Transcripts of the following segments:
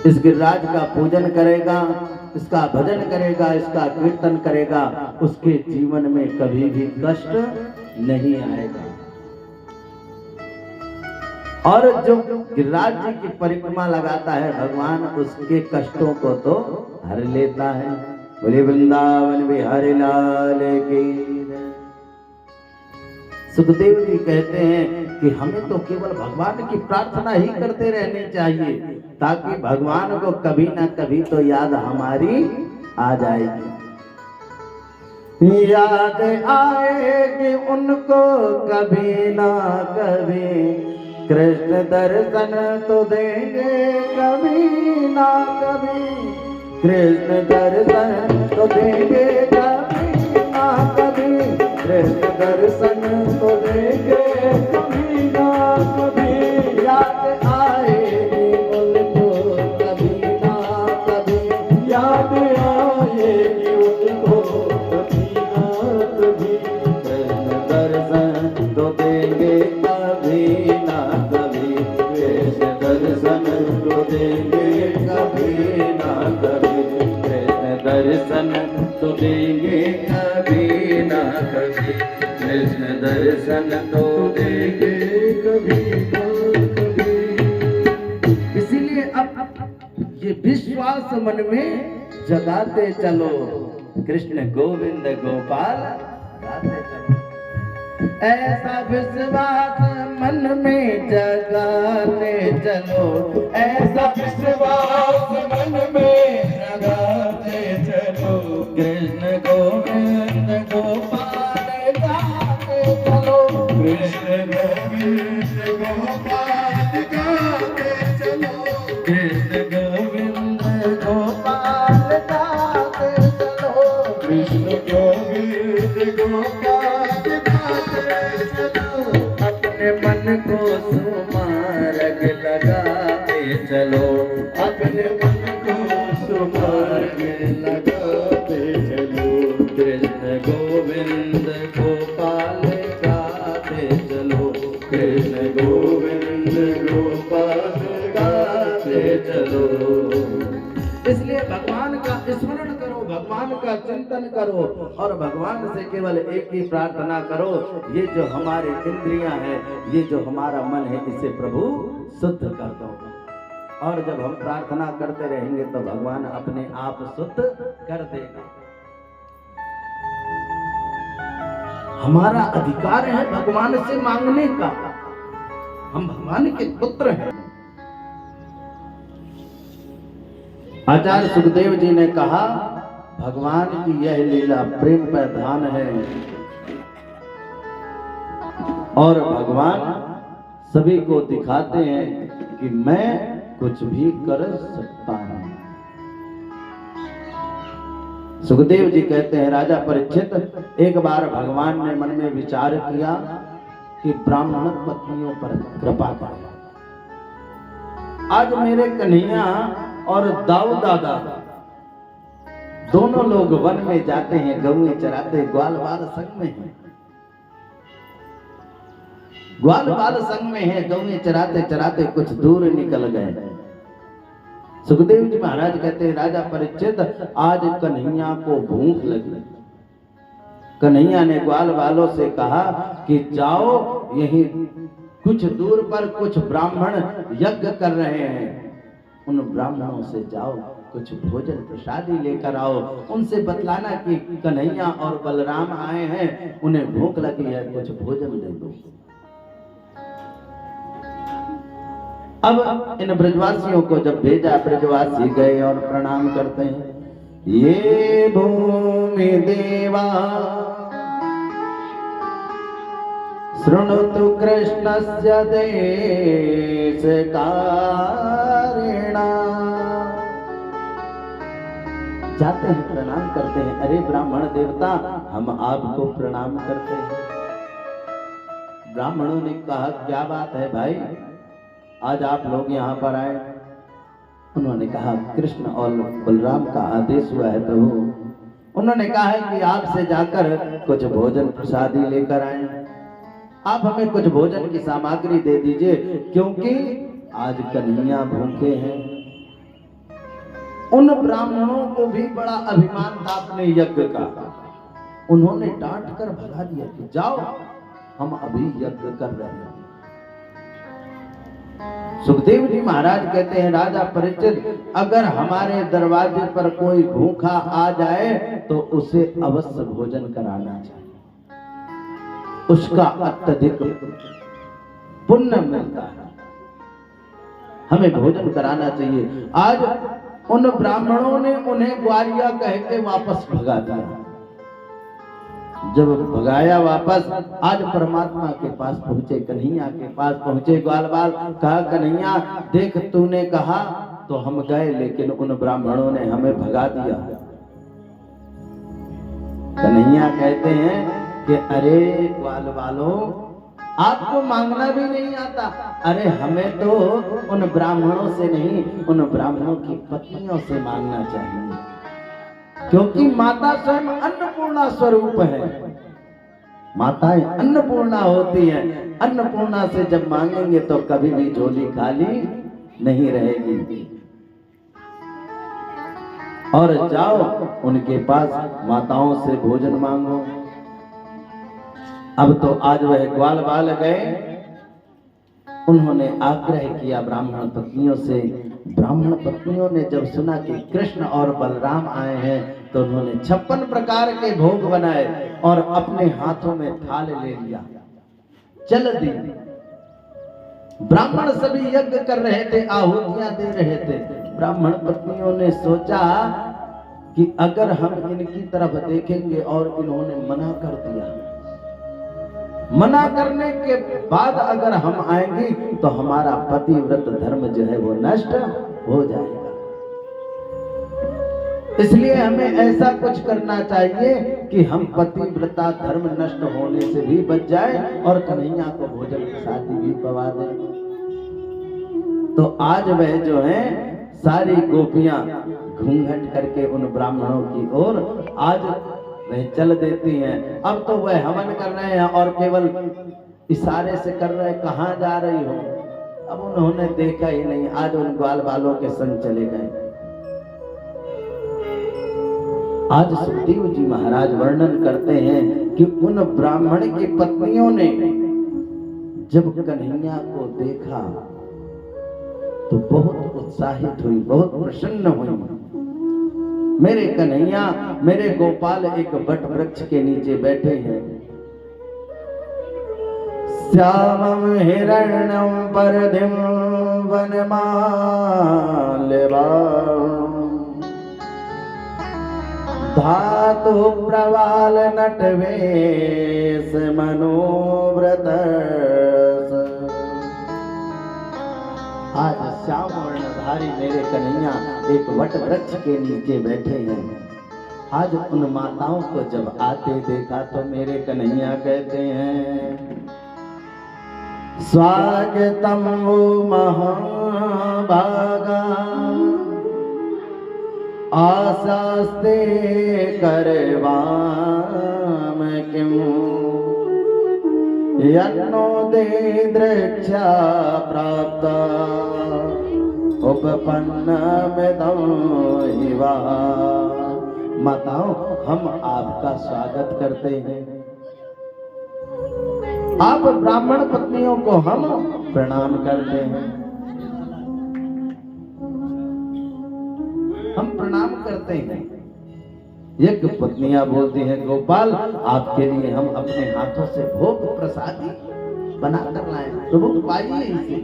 इस गिरिराज का पूजन करेगा, इसका भजन करेगा, इसका कीर्तन करेगा, उसके जीवन में कभी भी कष्ट नहीं आएगा। और जो गिरिराज जी की परिक्रमा लगाता है भगवान उसके कष्टों को तो हर लेता है। बोले वृंदावन बिहारी लाल की। सुखदेव जी कहते हैं कि हमें तो केवल भगवान की प्रार्थना ही करते रहनी चाहिए, ताकि भगवान को कभी ना कभी तो याद हमारी आ जाएगी। याद आएगी उनको कभी ना कभी, कृष्ण दर्शन तो देंगे कभी ना कभी, कृष्ण दर्शन तो देंगे कभी ना कभी, कृष्ण दर्शन तो देंगे कभी ना कभी। याद आएगी उनको कभी ना कभी, याद आएगी उनको कभी ना कभी, कृष्ण दर्शन तो देंगे कभी ना कभी, कृष्ण दर्शन तो देंगे कभी ना कभी, कृष्ण दर्शन तो देंगे कभी ना कभी, कृष्ण दर्शन तो देंगे कभी ना कभी। इसीलिए अब ये विश्वास मन में जगाते चलो, कृष्ण गोविंद गोपाल गाते चलो। ऐसा विश्वास मन में जगाते चलो, ऐसा विश्वास मन में जगाते चलो, कृष्ण गोविंद गोपाल गाते चलो, कृष्ण गोविंद गोपाल गाते चलो, कृष्ण गोविंद गोपाल गाते चलो, कृष्ण गोविंद गोपाल गाते चलो। अपने मन को सुमार्ग लगाते चलो, अपने मन को सुमार्ग लगाते चलो, कृष्ण गोविंद गोपाल गाते चलो, कृष्ण गोविंद गोपाल गाते चलो। इसलिए भगवान का स्मरण करो, भगवान का चिंतन करो और भगवान से केवल एक ही प्रार्थना करो, ये जो हमारी इंद्रियां हैं, ये जो हमारा मन है, इसे प्रभु शुद्ध कर दो। और जब हम प्रार्थना करते रहेंगे तो भगवान अपने आप शुद्ध कर देगा। हमारा अधिकार है भगवान से मांगने का, हम भगवान के पुत्र हैं। आचार्य सुखदेव जी ने कहा भगवान की यह लीला प्रेम प्रधान है और भगवान सभी को दिखाते हैं कि मैं कुछ भी कर सकता हूं। सुखदेव जी कहते हैं राजा परीक्षित, एक बार भगवान ने मन में विचार किया कि ब्राह्मण पत्नियों पर कृपा करें। आज मेरे कन्हैया और दाऊ दादा दोनों लोग वन में जाते हैं, गौएं चराते, ग्वाल बाल संग में हैं, ग्वाल बाल संग में हैं, गौएं चराते चराते कुछ दूर निकल गए। सुखदेव जी महाराज कहते हैं राजा परीक्षित, आज कन्हैया को भूख लगी। कन्हैया ने ग्वाल बालों से कहा कि जाओ, यहीं कुछ दूर पर कुछ ब्राह्मण यज्ञ कर रहे हैं, उन ब्राह्मणों से जाओ, कुछ भोजन प्रसादी लेकर आओ, उनसे बतलाना कि कन्हैया और बलराम आए हैं, उन्हें भूख लगी है, कुछ भोजन दे दो। अब इन ब्रजवासियों को जब भेजा, ब्रजवासी गए और प्रणाम करते हैं। ये भूमि देवा शृणुतु कृष्णस्य देश कारिणा। जाते हैं, प्रणाम करते हैं। अरे ब्राह्मण देवता, हम आपको प्रणाम करते हैं। ब्राह्मणों ने कहा क्या बात है भाई, आज आप लोग यहाँ पर आए। उन्होंने कहा कृष्ण और बलराम का आदेश हुआ है प्रभु। उन्होंने कहा है कि आपसे जाकर कुछ भोजन प्रसादी लेकर आए, आप हमें कुछ भोजन की सामग्री दे दीजिए, क्योंकि आज कन्हैया भूखे हैं। उन ब्राह्मणों को भी बड़ा अभिमान था अपने यज्ञ का। उन्होंने डांट कर भगा दिया कि जाओ, हम अभी यज्ञ कर रहे हैं। सुखदेव जी महाराज कहते हैं, राजा परीक्षित, अगर हमारे दरवाजे पर कोई भूखा आ जाए तो उसे अवश्य भोजन कराना चाहिए, उसका अत्यधिक पुण्य मिलता है, हमें भोजन कराना चाहिए। आज उन ब्राह्मणों ने उन्हें ग्वालिया कह के वापस भगा दिया। जब भगाया वापस, आज परमात्मा के पास पहुंचे, कन्हैया के पास पहुंचे ग्वालवाल। कहा, कन्हैया देख, तूने कहा तो हम गए, लेकिन उन ब्राह्मणों ने हमें भगा दिया। कन्हैया कहते हैं कि अरे ग्वालवालों, आपको मांगना भी नहीं आता। अरे हमें तो उन ब्राह्मणों से नहीं, उन ब्राह्मणों की पत्नियों से मांगना चाहिए, क्योंकि माता स्वयं अन्नपूर्णा स्वरूप है। माताएं अन्नपूर्णा होती हैं। अन्नपूर्णा से जब मांगेंगे तो कभी भी झोली खाली नहीं रहेगी। और जाओ उनके पास, माताओं से भोजन मांगो। अब तो आज वह ग्वालवाल गए, उन्होंने आग्रह किया ब्राह्मण पत्नियों से। ब्राह्मण पत्नियों ने जब सुना कि कृष्ण और बलराम आए हैं तो उन्होंने 56 प्रकार के भोग बनाए और अपने हाथों में थाल ले लिया, चल दी। ब्राह्मण सभी यज्ञ कर रहे थे, आहुतियां दे रहे थे। ब्राह्मण पत्नियों ने सोचा कि अगर हम इनकी तरफ देखेंगे और इन्होंने मना कर दिया, मना करने के बाद अगर हम आएंगे तो हमारा पतिव्रत धर्म जो है वो नष्ट हो जाएगा। इसलिए हमें ऐसा कुछ करना चाहिए कि हम पतिव्रता धर्म नष्ट होने से भी बच जाए और कन्हैया को भोजन प्रसाद भी पवा दें। तो आज वह जो है सारी गोपियां घूंघट करके उन ब्राह्मणों की ओर आज वह चल देती हैं। अब तो वह हवन कर रहे हैं और केवल इशारे से कर रहे हैं, कहाँ जा रही हो। अब उन्होंने देखा ही नहीं, आज उन ग्वाल वालों के संग चले गए। आज सुखदेव जी महाराज वर्णन करते हैं कि उन ब्राह्मण की पत्नियों ने जब कन्हैया को देखा तो बहुत उत्साहित हुई, बहुत प्रसन्न हुई। मेरे कन्हैया, मेरे गोपाल एक वट वृक्ष के नीचे बैठे हैं। श्यामं हिरण्यं परधिं वनमाल्यवां धातु प्रवाल नटवेश मनोव्रत। आज श्याम वर्णधारी मेरे कन्हैया एक वट वृक्ष के नीचे बैठे हैं। आज उन माताओं को जब आते देखा तो मेरे कन्हैया कहते हैं, स्वागतम वो महाभागा आशास्ते करवाम किम यन्नो दे दृक्षा प्राप्त उपपन्नमिदं हिवा। माताओं, हम आपका स्वागत करते हैं। आप ब्राह्मण पत्नियों को हम प्रणाम करते हैं। हम प्रणाम करते हैं। एक पत्नियां बोलती हैं, गोपाल आपके लिए हम अपने हाथों से भोग प्रसादी बनाकर लाए, तो वो पाइए इसे।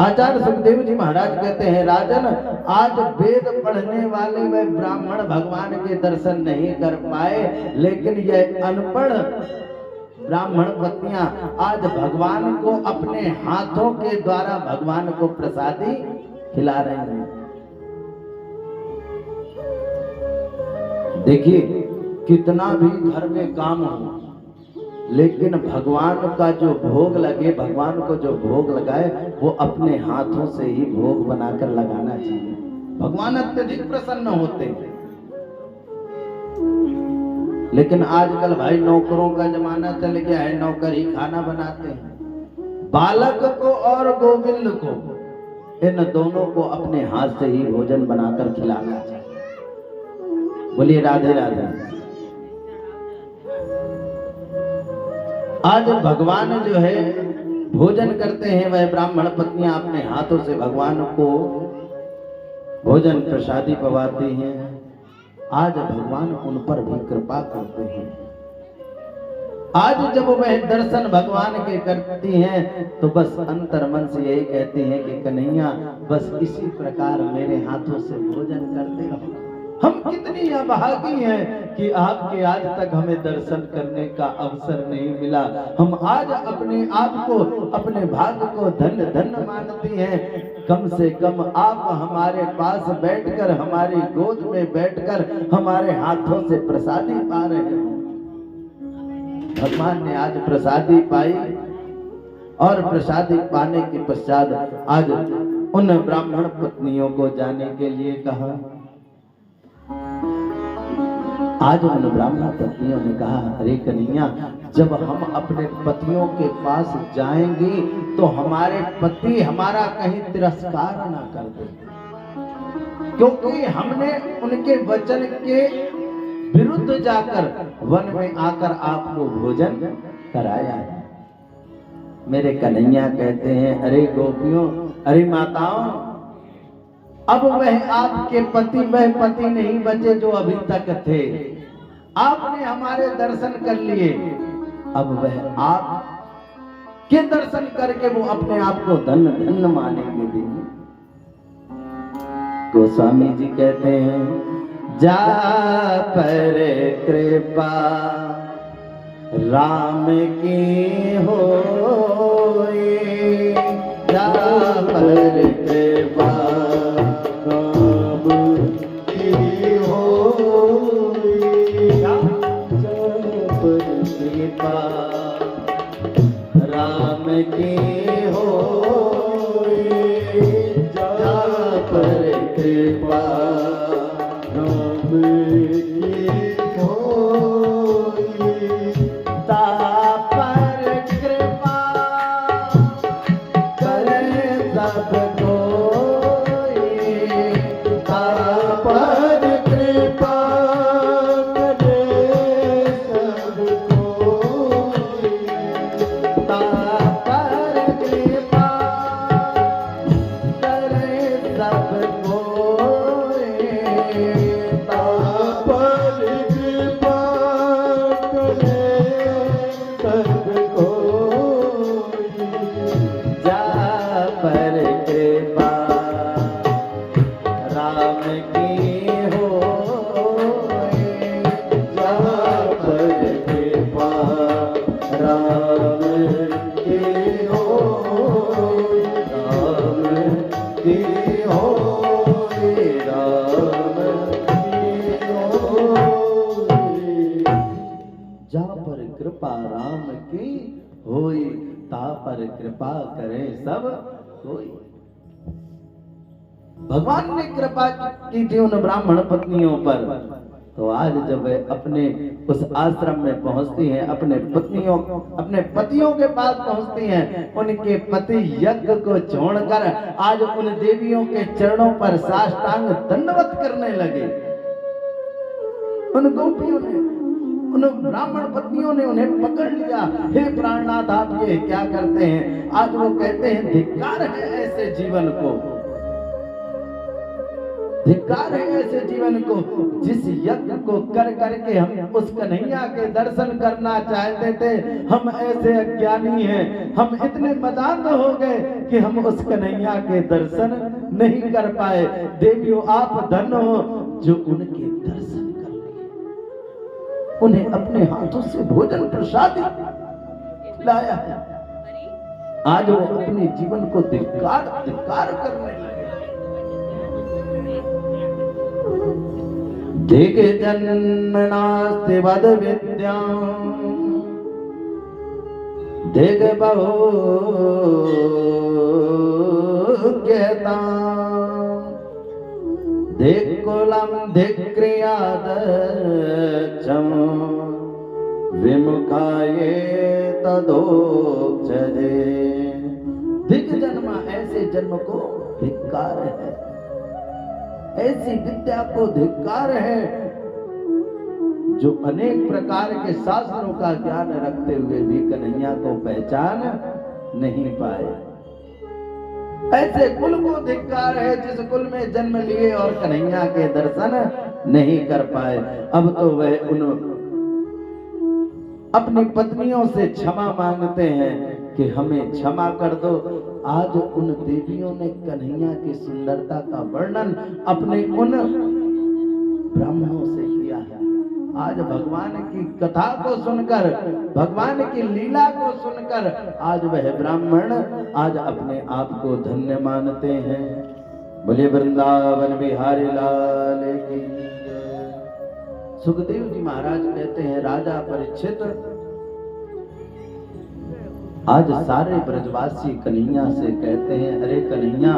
आचार्य सुखदेव जी महाराज कहते हैं, राजन आज वेद पढ़ने वाले वे ब्राह्मण भगवान के दर्शन नहीं कर पाए, लेकिन यह अनपढ़ ब्राह्मण पत्नियां आज भगवान को अपने हाथों के द्वारा भगवान को प्रसादी खिला रहे हैं। देखिए, कितना भी घर में काम हो, लेकिन भगवान का जो भोग लगे, भगवान को जो भोग लगाए, वो अपने हाथों से ही भोग बनाकर लगाना चाहिए। भगवान अत्यधिक प्रसन्न होते हैं। लेकिन आजकल भाई नौकरों का जमाना चल गया है, नौकर ही खाना बनाते हैं। बालक को और गोविंद को इन दोनों को अपने हाथ से ही भोजन बनाकर खिलाना चाहिए। बोलिए राधे राधे। आज भगवान जो है भोजन करते हैं, वह ब्राह्मण पत्नियां अपने हाथों से भगवान को भोजन प्रसादी पवाती हैं। आज भगवान उन पर भी कृपा करते हैं। आज जब वह दर्शन भगवान के करती हैं तो बस अंतर मन से यही कहती हैं कि कन्हैया बस इसी प्रकार मेरे हाथों से भोजन करते रहो। हम कितनी अभागी हैं कि आपके आज तक हमें दर्शन करने का अवसर नहीं मिला। हम आज अपने आप को, अपने भाग्य को धन्य धन्य मानती हैं। कम से कम आप हमारे पास बैठकर, हमारी गोद में बैठकर हमारे हाथों से प्रसादी पा रहे हैं। भगवान ने आज प्रसादी पाई और प्रसादी पाने के पश्चात आज उन ब्राह्मण पत्नियों को जाने के लिए कहा। आज उन ब्राह्मण पत्नियों ने कहा, अरे कन्हैया, जब हम अपने पतियों के पास जाएंगे तो हमारे पति हमारा कहीं तिरस्कार ना कर दे, क्योंकि हमने उनके वचन के विरुद्ध जाकर वन में आकर आपको भोजन कराया है। मेरे कन्हैया कहते हैं, अरे गोपियों, अरे माताओं, अब वह आपके पति, वह पति नहीं बचे जो अभी तक थे। आपने हमारे दर्शन कर लिए, अब वह आप के दर्शन करके वो अपने आप को धन्य धन्य मानेंगे भी। गोस्वामी जी कहते हैं, जा पर कृपा राम की होए, जा पर कृपा राम की होए, जा पर कृपा राम की होए, ता पर कृपा करे सब कोई, ता पर कृपा राम की होई, ता पर कृपा करे सब कोई। भगवान ने कृपा की थी उन ब्राह्मण पत्नियों पर, तो आज जब वे अपने उस आश्रम में पहुंचती हैं, अपने पतियों के पास पहुंचती हैं, उनके पति यज्ञ को छोड़कर आज उन देवियों के चरणों पर साष्टांग दंडवत करने लगे। उन गोपियों ने, उन ब्राह्मण पत्नियों ने उन्हें पकड़ लिया। हे प्राणनाथ, आप ये क्या करते हैं? आज वो कहते हैं, धिक्कार है ऐसे जीवन को, धिक्कार है ऐसे जीवन को जिस यज्ञ को कर करके हम उस कन्हैया के दर्शन करना चाहते थे। हम ऐसे अज्ञानी हैं, हम इतने मदान्ध हो गए कि हम उस कन्हैया के दर्शन नहीं कर पाए। देवियों, आप धन्य हो जो उनके दर्शन कर लिए, उन्हें अपने हाथों से भोजन प्रसाद लाया है। आज वो अपने जीवन को धिक्कार करने लगे। दिग जन्मनास्ति वद विद्या, दिग बहुज्ञता, दिग कुलम दिग क्रियादक्षम, विमुखाये तदोक्षजे। दिग जन्म, ऐसे जन्म को धिक्कार है, ऐसी विद्या को धिक्कार है जो अनेक प्रकार के शास्त्रों का ज्ञान रखते हुए भी कन्हैया को पहचान नहीं पाए। ऐसे कुल को धिक्कार है जिस कुल में जन्म लिए और कन्हैया के दर्शन नहीं कर पाए। अब तो वह उन अपनी पत्नियों से क्षमा मांगते हैं कि हमें क्षमा कर दो। आज उन देवियों ने कन्हैया की सुंदरता का वर्णन अपने उन ब्राह्मणों से किया है। आज भगवान की कथा को सुनकर, भगवान की लीला को सुनकर आज वह ब्राह्मण आज अपने आप को धन्य मानते हैं। बोले वृंदावन बिहारी लाल की जय। सुखदेव जी महाराज कहते हैं, राजा परीक्षित आज सारे ब्रजवासी कन्हैया से कहते हैं, अरे कन्हैया,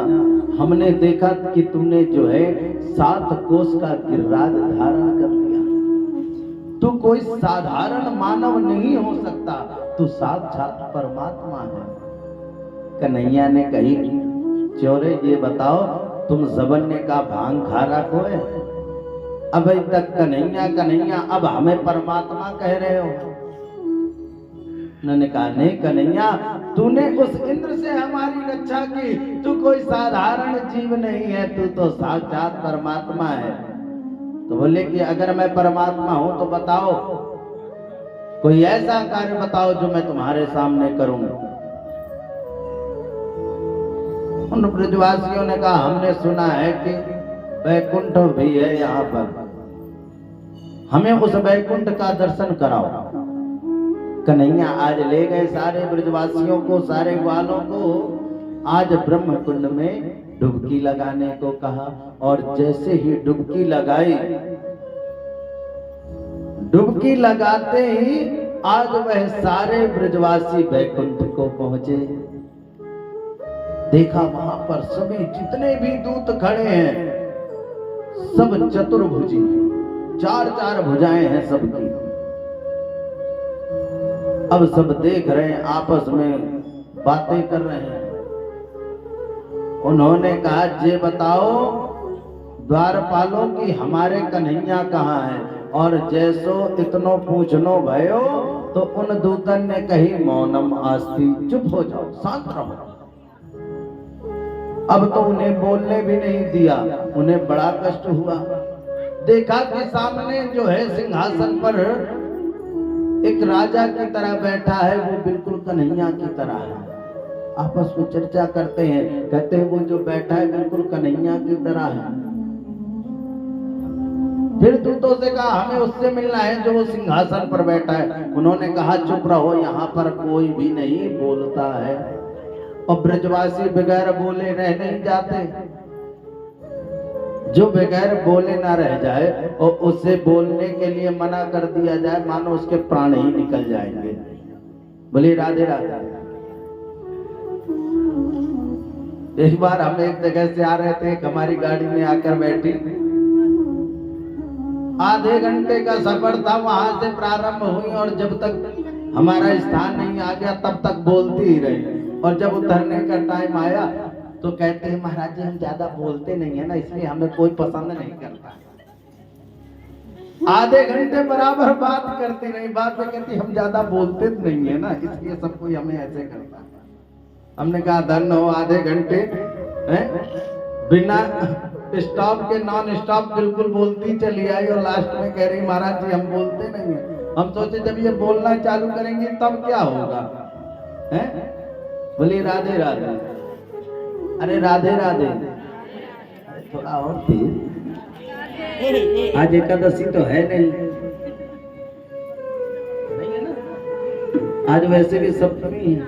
हमने देखा कि तुमने जो है 7 कोस का गिरिराज धारण कर लिया। तू कोई साधारण मानव नहीं हो सकता, तू साक्षात परमात्मा है। कन्हैया ने कही, चोरे ये बताओ तुम जबन्य का भांग खा रखो है? अभी तक कन्हैया कन्हैया, अब हमें परमात्मा कह रहे हो? उन्होंने कहा, नहीं कन्हैया, तूने उस इंद्र से हमारी रक्षा की, तू कोई साधारण जीव नहीं है, तू तो साक्षात परमात्मा है। तो बोले कि अगर मैं परमात्मा हूं तो बताओ, कोई ऐसा कार्य बताओ जो मैं तुम्हारे सामने करूं। उन ब्रजवासियों ने कहा, हमने सुना है कि वैकुंठ भी है यहाँ पर, हमें उस वैकुंठ का दर्शन कराओ। कन्हैया आज ले गए सारे ब्रजवासियों को, सारे ग्वालों को, आज ब्रह्म कुंड में डुबकी लगाने को कहा। और जैसे ही डुबकी लगाई, डुबकी लगाते ही आज वह सारे ब्रजवासी वैकुंठ को पहुंचे। देखा वहां पर सभी जितने भी दूत खड़े हैं सब चतुर्भुजी, 4-4 भुजाएं हैं सबकी। अब सब देख रहे हैं, आपस में बातें कर रहे हैं। उन्होंने कहा, ये बताओ द्वारपालों की हमारे कन्हैया कहाँ है? और जैसो इतनो पूछनो भयो, तो उन दूतन ने कही, मौनम आस्ति, चुप हो जाओ, शांत रहो। अब तो उन्हें बोलने भी नहीं दिया, उन्हें बड़ा कष्ट हुआ। देखा कि सामने जो है सिंहासन पर एक राजा की तरह बैठा है, वो बिल्कुल कन्हैया की तरह है। आपस में चर्चा करते हैं, कहते हैं वो जो बैठा है बिल्कुल कन्हैया की तरह है। फिर दूतों से कहा, हमें उससे मिलना है जो वो सिंहासन पर बैठा है। उन्होंने कहा, चुप रहो, यहाँ पर कोई भी नहीं बोलता है। और ब्रजवासी बगैर बोले रह नहीं जाते। जो बगैर बोले ना रह जाए और उसे बोलने के लिए मना कर दिया जाए, मानो उसके प्राण ही निकल जाएंगे। बोले राधे राधे। एक बार हम एक जगह से आ रहे थे, हमारी गाड़ी में आकर बैठी, आधे घंटे का सफर था, वहां से प्रारंभ हुई और जब तक हमारा स्थान नहीं आ गया तब तक बोलती ही रही। और जब उतरने का टाइम आया तो कहते हैं, महाराज जी हम ज्यादा बोलते नहीं है ना, इसलिए हमें कोई पसंद नहीं करता। आधे घंटे बराबर बात करती रही, बात में कहती हम ज्यादा बोलते नहीं है ना, इसलिए सब कोई हमें ऐसे करता है। हमने कहा, धन्य हो, आधे घंटे बिना स्टॉप के नॉन स्टॉप बिल्कुल बोलती चली आई और लास्ट में कह रही, महाराज जी हम बोलते नहीं है। हम सोचे जब ये बोलना चालू करेंगे तब क्या होगा, हैं? बोली राधे राधे। अरे राधे राधे, थोड़ा और तेज, आज एकादशी तो है नहीं है ना, आज वैसे भी सप्तमी है।